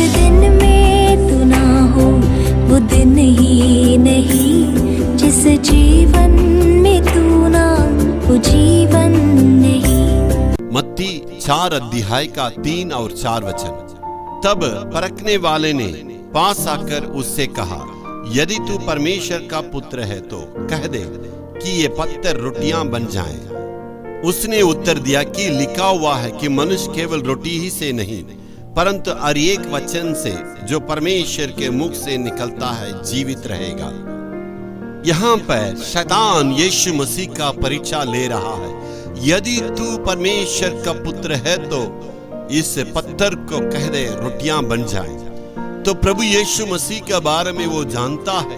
दिन में तू ना हो वो दिन ही नहीं, जिस जीवन में तू ना वो जीवन नहीं। मत्ती 4 अध्याय का 3 और 4 वचन। तब परखने वाले ने पास आकर उससे कहा, यदि तू परमेश्वर का पुत्र है तो कह दे कि ये पत्थर रोटियां बन जाएं। उसने उत्तर दिया कि लिखा हुआ है कि मनुष्य केवल रोटी ही से नहीं परंतु हर एक वचन से जो परमेश्वर के मुख से निकलता है जीवित रहेगा। यहाँ पर शैतान यीशु मसीह का परीक्षा ले रहा है। यदि तू परमेश्वर का पुत्र है तो इस पत्थर को कह दे रोटियां बन जाएं। तो प्रभु यीशु मसीह के बारे में वो जानता है,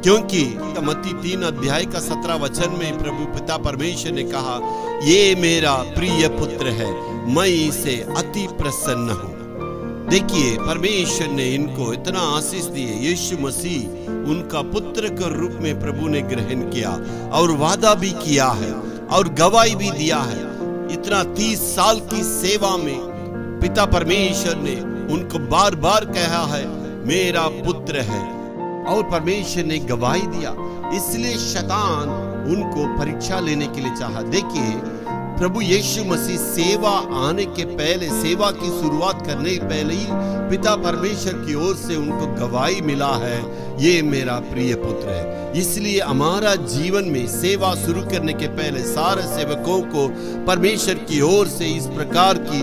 क्योंकि मत्ती 3 अध्याय का 17 वचन में प्रभु पिता परमेश्वर ने कहा, ये मेरा प्रिय पुत्र है, मैं इसे अति प्रसन्न हूँ। देखिए परमेश्वर ने इनको इतना आशीष दिए। यीशु मसीह उनका पुत्र के रूप में प्रभु ने ग्रहण किया और वादा भी किया है और गवाही भी दिया है। इतना 30 साल की सेवा में पिता परमेश्वर ने उनको बार बार कहा है मेरा पुत्र है, और परमेश्वर ने गवाही दिया। इसलिए शैतान उनको परीक्षा लेने के लिए चाहा। देखिए प्रभु यीशु मसीह सेवा आने के पहले, सेवा की शुरुआत करने के पहले ही पिता परमेश्वर की ओर से उनको गवाही मिला है, ये मेरा प्रिय पुत्र है। इसलिए हमारा जीवन में सेवा शुरू करने के पहले सारे सेवकों को परमेश्वर की ओर से इस प्रकार की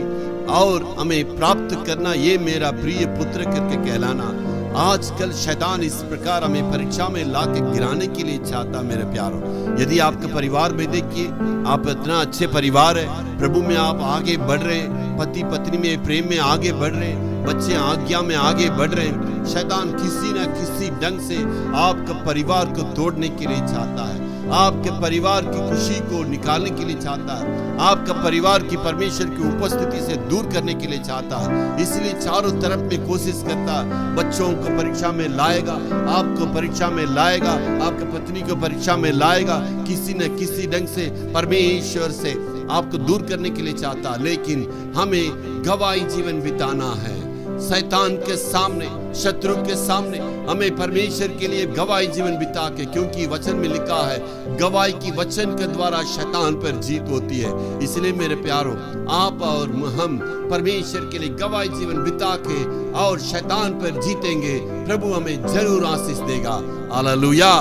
और हमें प्राप्त करना, ये मेरा प्रिय पुत्र करके कहलाना। आजकल शैतान इस प्रकार हमें परीक्षा में लाके गिराने के लिए चाहता। मेरे प्यारों, यदि आपके परिवार में देखिए, आप इतना अच्छे परिवार है, प्रभु में आप आगे बढ़ रहे, पति पत्नी में प्रेम में आगे बढ़ रहे, बच्चे आज्ञा में आगे बढ़ रहे, शैतान किसी न किसी ढंग से आपके परिवार को तोड़ने के लिए चाहता है, आपके परिवार की खुशी को निकालने के लिए चाहता है, आपका परिवार की परमेश्वर की उपस्थिति से दूर करने के लिए चाहता है। इसलिए चारों तरफ में कोशिश करता है। बच्चों को परीक्षा में लाएगा, आपको परीक्षा में लाएगा, आपकी पत्नी को परीक्षा में लाएगा, किसी न किसी ढंग से परमेश्वर से आपको दूर करने के लिए चाहता है। लेकिन हमें गवाही जीवन बिताना है शैतान के सामने, शत्रु के सामने। हमें परमेश्वर के लिए गवाही जीवन बिता के, क्योंकि वचन में लिखा है गवाही की वचन के द्वारा शैतान पर जीत होती है। इसलिए मेरे प्यारों, आप और हम परमेश्वर के लिए गवाही जीवन बिता के और शैतान पर जीतेंगे। प्रभु हमें जरूर आशीष देगा। Hallelujah,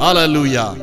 hallelujah.